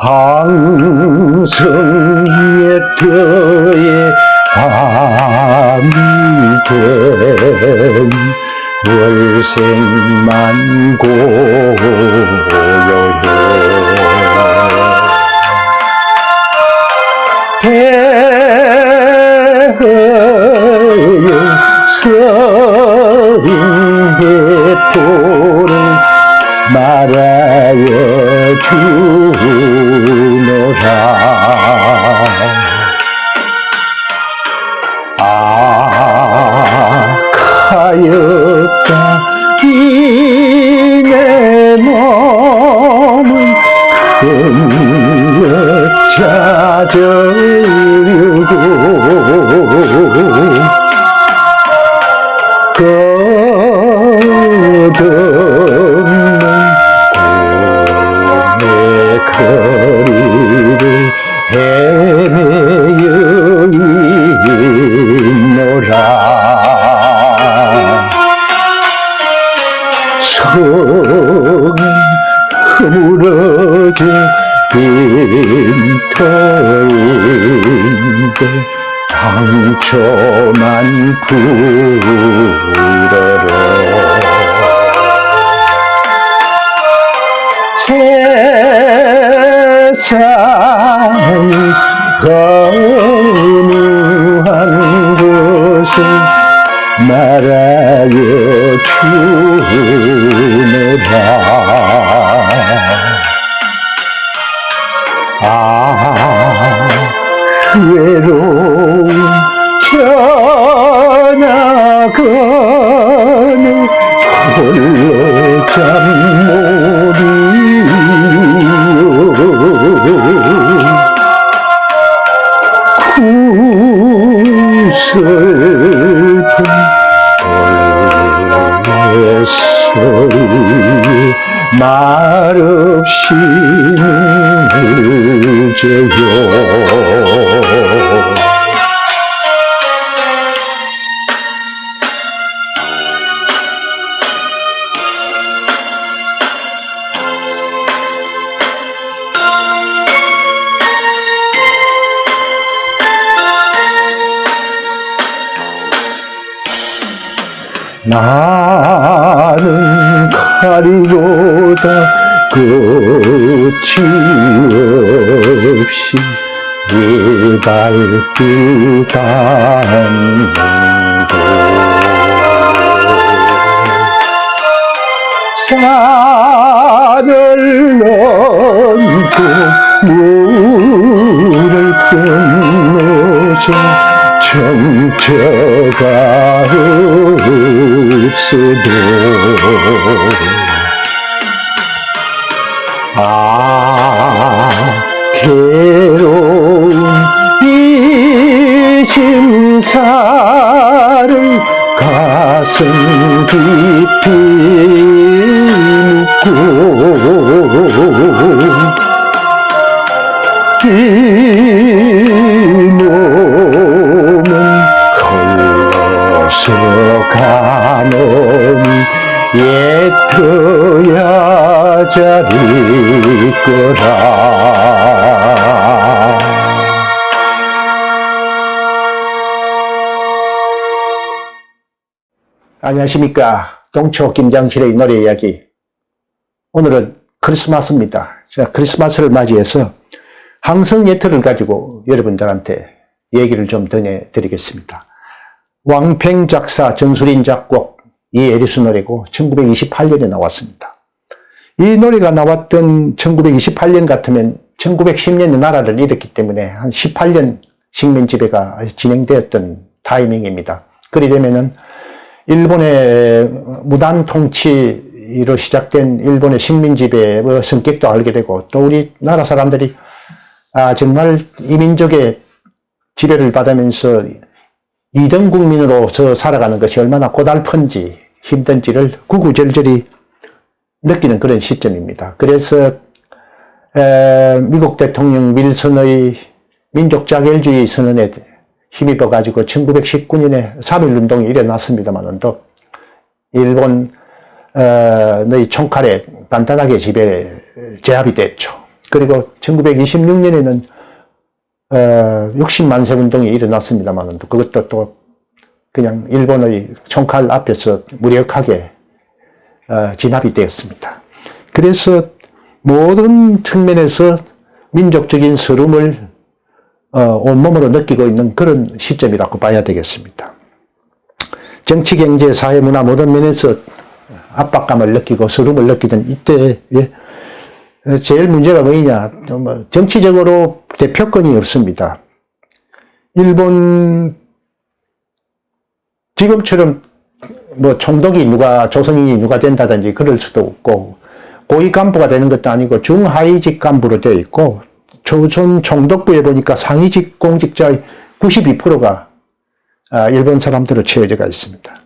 항성의 터에 밤이 된 월생만 고요해 배의 서린 배포를 말아여 주노라 악하였다 이 내 몸은 흘러 찾으려고 끝없는 꿈의 거리를 헤매여 있노라 성은 흐물어진 빈터인데 당초만 불어라 세상이 허무한 곳에 말아여 주노라 외로운 떠나가는 홀로 잠못이요 구슬픈 홀의 소리에 말없이 울제요 나는 가리로다 끝이 없이 네 발길 닿는다 산을 넘고 물을 건너서 정처가 없어도 괴로운 이 심사를 가슴 깊이 묻고 이 몸은 흘러서 가는 예터야 자리 거라 안녕하십니까. 동초 김장실의 노래 이야기. 오늘은 크리스마스입니다. 제가 크리스마스를 맞이해서 항성 예터를 가지고 여러분들한테 얘기를 좀 전해드리겠습니다. 왕팽 작사, 정수린 작곡, 이에리스 노래고 1928년에 나왔습니다. 이 노래가 나왔던 1928년 같으면 1910년에 나라를 잃었기 때문에 한 18년 식민지배가 진행되었던 타이밍입니다. 그러려면은 일본의 무단 통치로 시작된 일본의 식민지배의 성격도 알게 되고 또 우리나라 사람들이 정말 이민족의 지배를 받으면서 2등 국민으로서 살아가는 것이 얼마나 고달픈지 힘든지를 구구절절히 느끼는 그런 시점입니다. 그래서 미국 대통령 윌슨의 민족자결주의 선언에 힘입어가지고 1919년에 3.1운동이 일어났습니다만 또 일본의 총칼에 단단하게 제압이 됐죠. 그리고 1926년에는 60만 세 운동이 일어났습니다만 그것도 또 그냥 일본의 총칼 앞에서 무력하게 진압이 되었습니다. 그래서 모든 측면에서 민족적인 서름을 온몸으로 느끼고 있는 그런 시점이라고 봐야 되겠습니다. 정치, 경제, 사회, 문화 모든 면에서 압박감을 느끼고 서름을 느끼던 이때에 제일 문제가 뭐냐, 정치적으로 대표권이 없습니다. 일본 지금처럼 총독이 조선인이 누가 된다든지 그럴 수도 없고, 고위 간부가 되는 것도 아니고 중하위직 간부로 되어 있고, 조선 총독부에 보니까 상위직 공직자의 92%가 일본 사람들로 채워져 있습니다.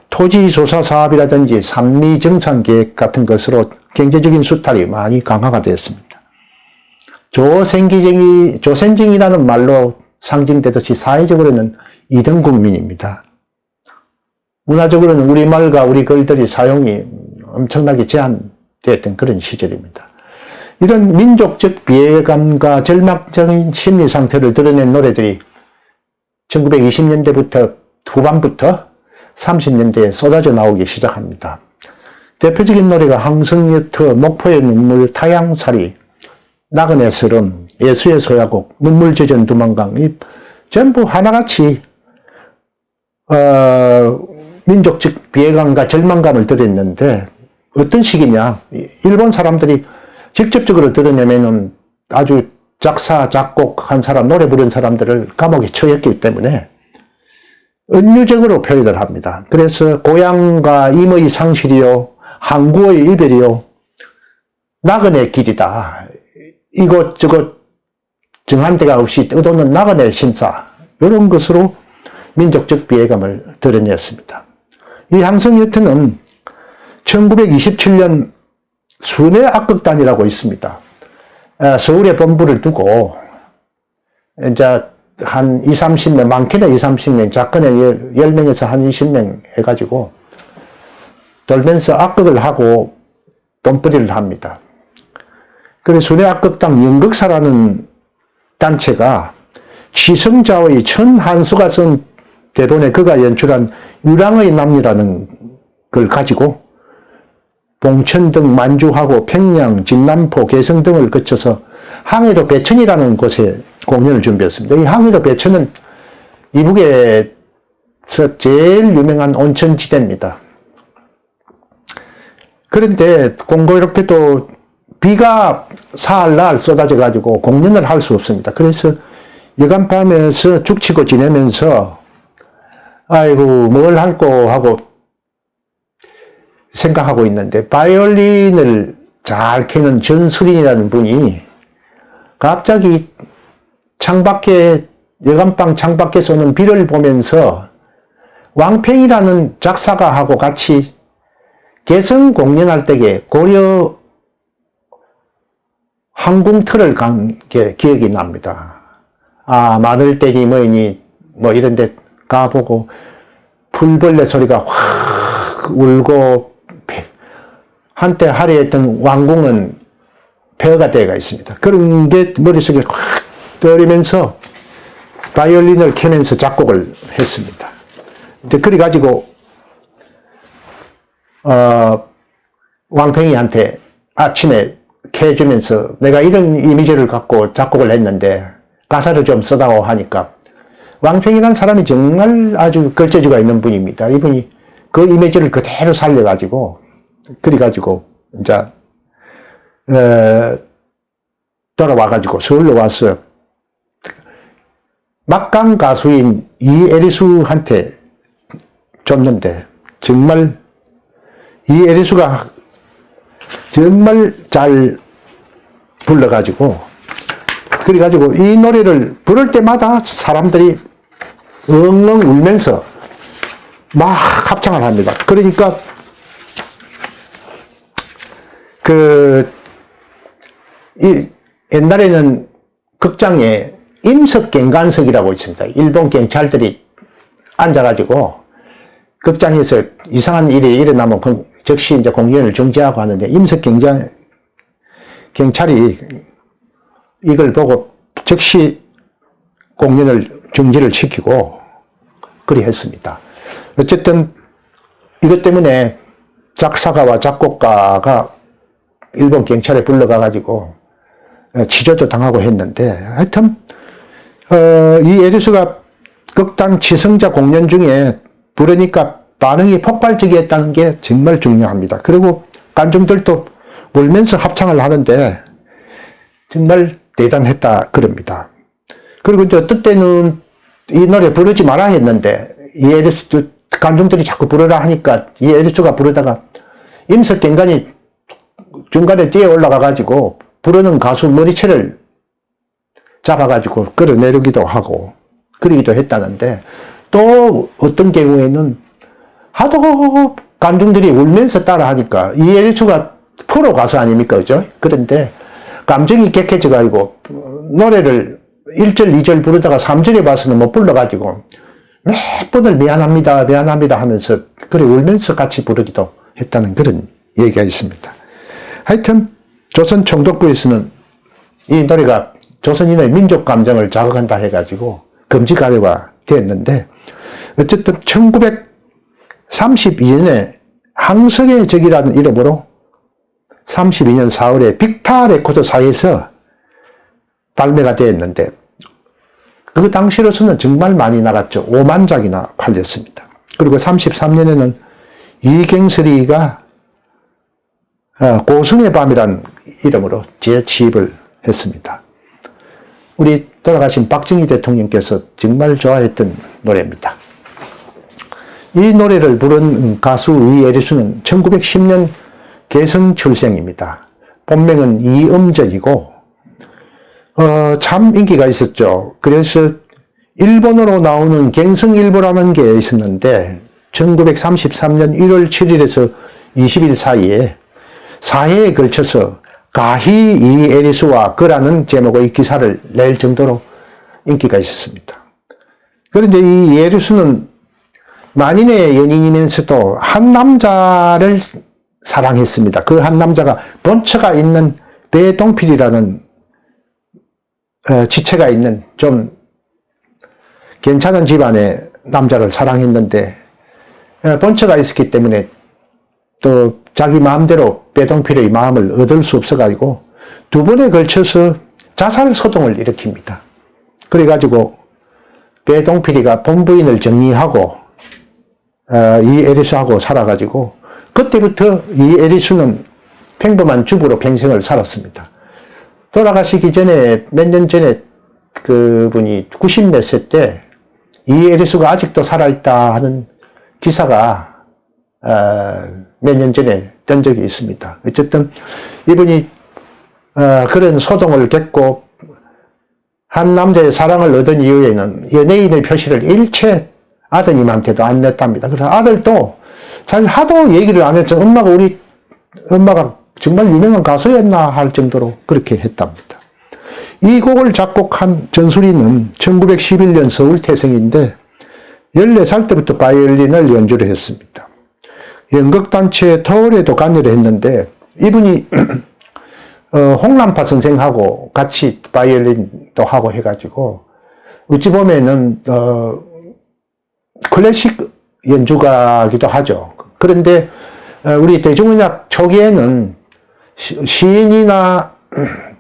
토지 조사 사업이라든지 산미 정산 계획 같은 것으로 경제적인 수탈이 많이 강화가 되었습니다. 조센징이라는 말로 상징되듯이 사회적으로는 2등 국민입니다. 문화적으로는 우리말과 우리 글들이 사용이 엄청나게 제한되었던 그런 시절입니다. 이런 민족적 비애감과 절망적인 심리 상태를 드러낸 노래들이 1920년대부터 후반부터 30년대에 쏟아져 나오기 시작합니다. 대표적인 노래가 항성여터, 목포의 눈물, 타향살이, 나그네 서름, 예수의 소야곡, 눈물 젖은 두만강, 이 전부 하나같이 민족적 비애감과 절망감을 드렸는데, 어떤 식이냐, 일본 사람들이 직접적으로 드러내면은 아주 작사, 작곡한 사람, 노래 부른 사람들을 감옥에 처했기 때문에 은유적으로 표현을 합니다. 그래서 고향과 임의 상실이요, 항구의 이별이요, 나그네 길이다. 이곳저곳 정한 데가 없이 떠도는 나그네 심사, 이런 것으로 민족적 비애감을 드러냈습니다. 이 항성여터는 1927년 순회 악극단이라고 있습니다. 서울에 본부를 두고 이제 한 20-30명, 많게는 20-30명, 작게는 10명에서 한 20명 해가지고 돌면서 악극을 하고 돈벌이를 합니다. 그래서 순회 악극단 연극사라는 단체가 취성자의 천한수가 쓴 대본에 그가 연출한 유랑의 남녀라는 걸 가지고 봉천 등 만주하고 평양, 진남포, 개성 등을 거쳐서 항해도 배천이라는 곳에 공연을 준비했습니다. 이 항해도 배천은 이북에서 제일 유명한 온천지대입니다. 그런데 공교롭게도 비가 사흘날 쏟아져 가지고 공연을 할 수 없습니다. 그래서 여간밤에서 죽치고 지내면서 아이고 뭘 할꼬 하고 생각하고 있는데, 바이올린을 잘 캐는 전수린이라는 분이 갑자기 여간방 창밖에서 오는 비를 보면서 왕팽이라는 작사가하고 같이 개성 공연할 때에 고려 항공터를 간 게 기억이 납니다. 마늘떼기 뭐니 이런 데 가보고 풀벌레 소리가 확 울고, 한때 화려했던 왕궁은 폐허가 되어 있습니다. 그런 게 머릿속에 확 떠오르면서 바이올린을 켜면서 작곡을 했습니다. 그래가지고 왕팽이한테 아침에 켜주면서 내가 이런 이미지를 갖고 작곡을 했는데 가사를 좀 써다오 하니까, 왕팽이라는 사람이 정말 아주 걸재주가 있는 분입니다. 이분이 그 이미지를 그대로 살려가지고, 그래가지고 이제 돌아와가지고 서울로 와서 막강 가수인 이애리수한테 줬는데, 정말 이애리수가 정말 잘 불러가지고, 그래가지고 이 노래를 부를 때마다 사람들이 엉엉 울면서 막 합창을 합니다. 그러니까 옛날에는 극장에 임석경관석이라고 있습니다. 일본 경찰들이 앉아가지고 극장에서 이상한 일이 일어나면 즉시 이제 공연을 중지하고 하는데, 임석경찰이 이걸 보고 즉시 공연을 중지를 시키고 그리 했습니다. 어쨌든 이것 때문에 작사가와 작곡가가 일본 경찰에 불러가가지고 취조도 당하고 했는데, 하여튼 이 에리스가 극단 지성자 공연 중에 부르니까 반응이 폭발적이었다는 게 정말 중요합니다. 그리고 관중들도 울면서 합창을 하는데 정말 대단했다 그럽니다. 그리고 이제 어떤 때는 이 노래 부르지 마라 했는데 이 에리스 관중들이 자꾸 부르라 하니까 이 에리스가 부르다가 임석경관이 중간에 뛰어 올라가가지고 부르는 가수 머리채를 잡아가지고 끌어내리기도 하고 그러기도 했다는데, 또 어떤 경우에는 하도 관중들이 울면서 따라하니까 이 에리스가 프로 가수 아닙니까, 그죠? 그런데 감정이 격해져가지고 노래를 1절, 2절 부르다가 3절에 봐서는 못 불러가지고 몇 번을 미안합니다, 미안합니다 하면서 그래 울면서 같이 부르기도 했다는 그런 얘기가 있습니다. 하여튼 조선 총독부에서는 이 노래가 조선인의 민족 감정을 자극한다 해가지고 금지 가요가 됐는데, 어쨌든 1932년에 항석의 적이라는 이름으로 32년 4월에 빅타 레코드사에서 발매가 되었는데, 그 당시로서는 정말 많이 나갔죠. 5만 장이나 팔렸습니다. 그리고 33년에는 이경설이가 고승의 밤이란 이름으로 재취입을 했습니다. 우리 돌아가신 박정희 대통령께서 정말 좋아했던 노래입니다. 이 노래를 부른 가수 이에리스는 1910년 개성 출생입니다. 본명은 이음적이고 참 인기가 있었죠. 그래서 일본어로 나오는 갱성일보라는 게 있었는데 1933년 1월 7일에서 20일 사이에 4회에 걸쳐서 가히 이에리스와 그라는 제목의 기사를 낼 정도로 인기가 있었습니다. 그런데 이 이에리스는 만인의 연인이면서도 한 남자를 사랑했습니다. 그 한 남자가 본처가 있는 배동필이라는 지체가 있는 좀 괜찮은 집안의 남자를 사랑했는데, 본처가 있었기 때문에 또 자기 마음대로 배동필의 마음을 얻을 수 없어가지고 두 번에 걸쳐서 자살 소동을 일으킵니다. 그래가지고 배동필이가 본부인을 정리하고 이 에리스하고 살아가지고 그때부터 이 에리스는 평범한 주부로 평생을 살았습니다. 돌아가시기 전에 몇 년 전에 그분이 90 몇 세 때 이 에리스가 아직도 살아있다 하는 기사가 몇 년 전에 뜬 적이 있습니다. 어쨌든 이분이 그런 소동을 겪고 한 남자의 사랑을 얻은 이후에는 연예인의 표시를 일체 아드님한테도 안 냈답니다. 그래서 아들도 잘 하도 얘기를 안 했죠. 엄마가 정말 유명한 가수였나 할 정도로 그렇게 했답니다. 이 곡을 작곡한 전수리는 1911년 서울 태생인데 14살 때부터 바이올린을 연주를 했습니다. 연극단체 터울에도 관여를 했는데 이분이 홍남파 선생하고 같이 바이올린도 하고 해가지고 어찌 보면은 클래식 연주가기도 하죠. 그런데 우리 대중음악 초기에는 시인이나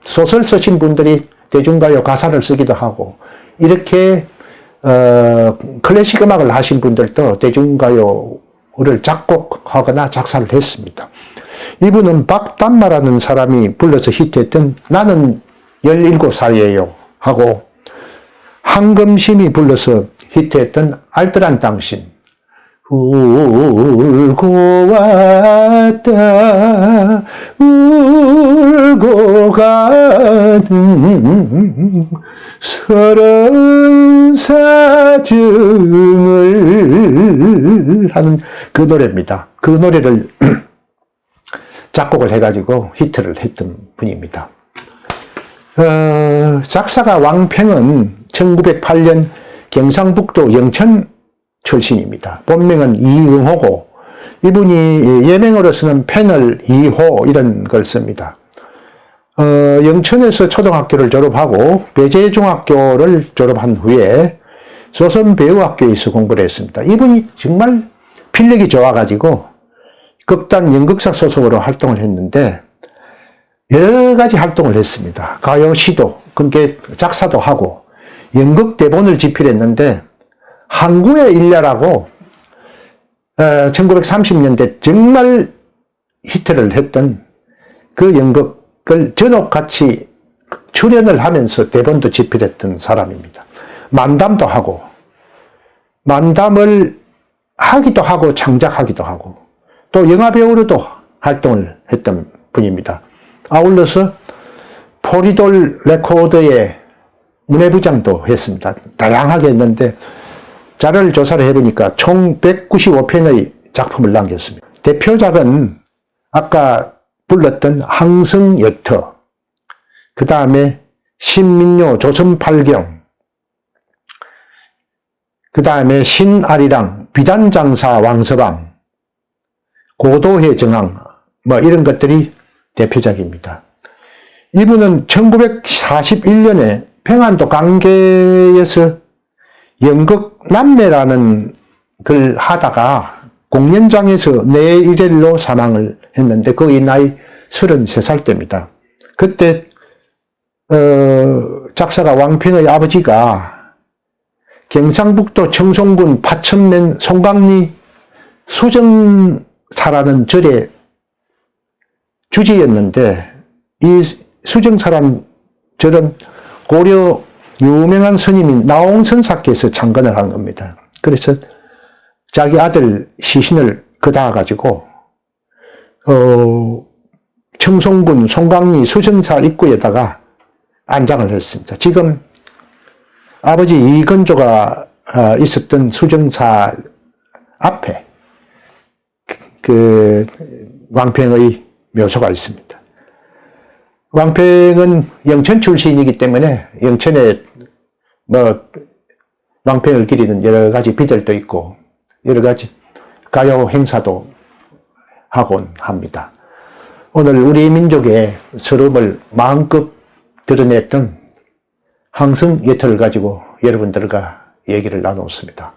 소설 쓰신 분들이 대중가요 가사를 쓰기도 하고 이렇게 클래식 음악을 하신 분들도 대중가요를 작곡하거나 작사를 했습니다. 이분은 박담마라는 사람이 불러서 히트했던 나는 17살이에요 하고 한금심이 불러서 히트했던 알뜰한 당신, 울고 왔다 울고 가는 서러운 사정을 하는 그 노래입니다. 그 노래를 작곡을 해가지고 히트를 했던 분입니다. 작사가 왕팽은 1908년 경상북도 영천 출신입니다. 본명은 이응호고 이분이 예명으로서는 패널 2호 이런 걸 씁니다. 영천에서 초등학교를 졸업하고 배재중학교를 졸업한 후에 조선배우학교에서 공부를 했습니다. 이분이 정말 필력이 좋아가지고 극단 연극사 소속으로 활동을 했는데 여러 가지 활동을 했습니다. 가요 시도, 그게 작사도 하고 연극 대본을 집필했는데 항구의 일야라고 1930년대 정말 히트를 했던 그 연극을 전옥같이 출연을 하면서 대본도 집필했던 사람입니다. 만담도 하고 만담을 하기도 하고 창작하기도 하고 또 영화배우로도 활동을 했던 분입니다. 아울러서 포리돌 레코드의 문예부장도 했습니다. 다양하게 했는데 자료를 조사를 해보니까 총 195편의 작품을 남겼습니다. 대표작은 아까 불렀던 항성여터, 그 다음에 신민요 조선팔경, 그 다음에 신아리랑, 비단장사 왕서방, 고도해 정황, 뭐 이런 것들이 대표작입니다. 이분은 1941년에 평안도 강계에서 연극 남매라는 걸 하다가 공연장에서 뇌일혈로 사망을 했는데 거의 나이 33살 때입니다. 그때 작사가 왕평의 아버지가 경상북도 청송군 파천면 송강리 수정사라는 절의 주지였는데 이 수정사란 절은 고려 유명한 스님인 나홍선사께서 창건을 한 겁니다. 그래서 자기 아들 시신을 거다가지고 청송군 송강리 수정사 입구에다가 안장을 했습니다. 지금 아버지 이건조가 있었던 수정사 앞에 그 왕평의 묘소가 있습니다. 왕평은 영천 출신이기 때문에 영천에 뭐 왕평을 기리는 여러 가지 비들도 있고 여러 가지 가요 행사도 하곤 합니다. 오늘 우리 민족의 서름을 마음껏 드러냈던 항성여터를 가지고 여러분들과 얘기를 나눴습니다.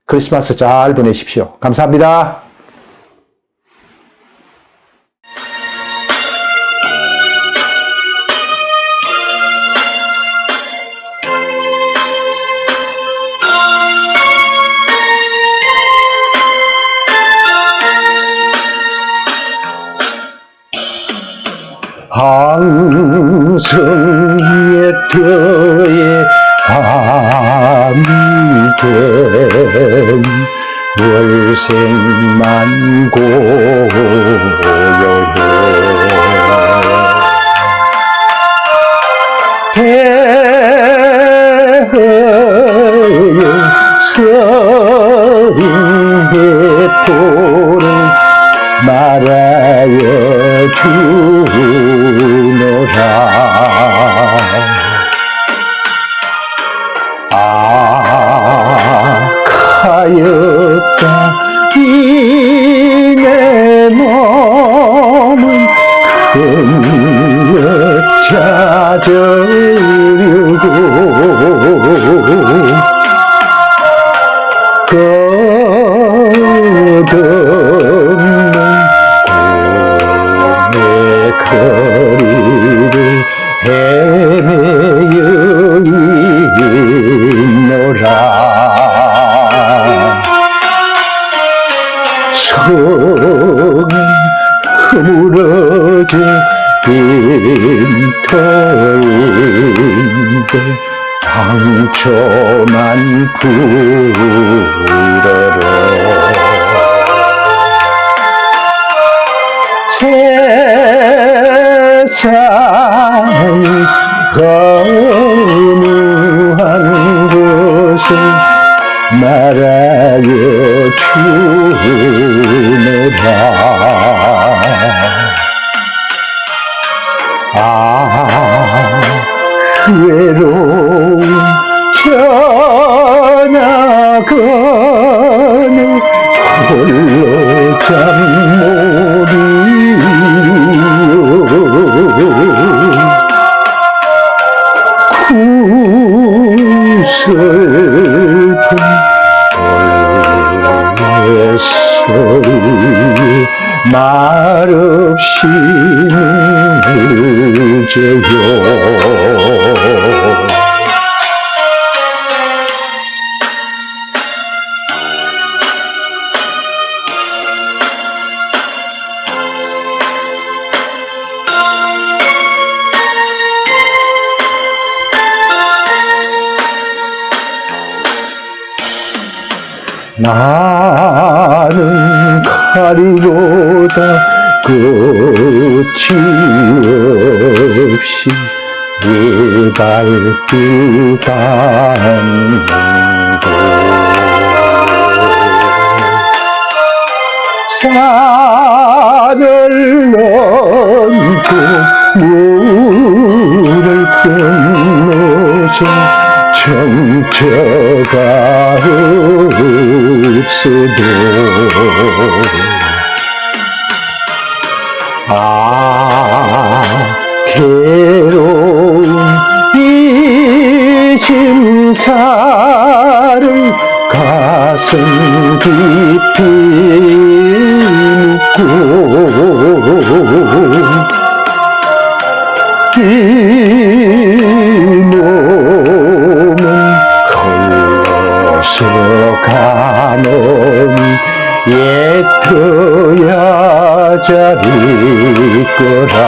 크리스마스 잘 보내십시오. 감사합니다. 항성여터의 밤이 된 월생만 고요해 배의 서인배포를 말하여 주노라. 악하였다 이 내 몸은 흘려 찾으려고 끝없는 꿈의 거리를 헤매여 있노라. 성은 흐물어져 빈터인데 당초만 불어라. 세상이 허무한 것은 말하여 주노라. 외로운 전하거는 홀로 잠 못 이루어 슬픈 내 소리 말없이 눈을 져요. 나는 칼이로다 끝이 없이 네 발길 닿는도 산을 넘고 물을 건너서 정처가 없어도 괴로운 이 심사를 가슴 깊이 묻고 이 몸은 흘러서 가는 옛터야 자리 거라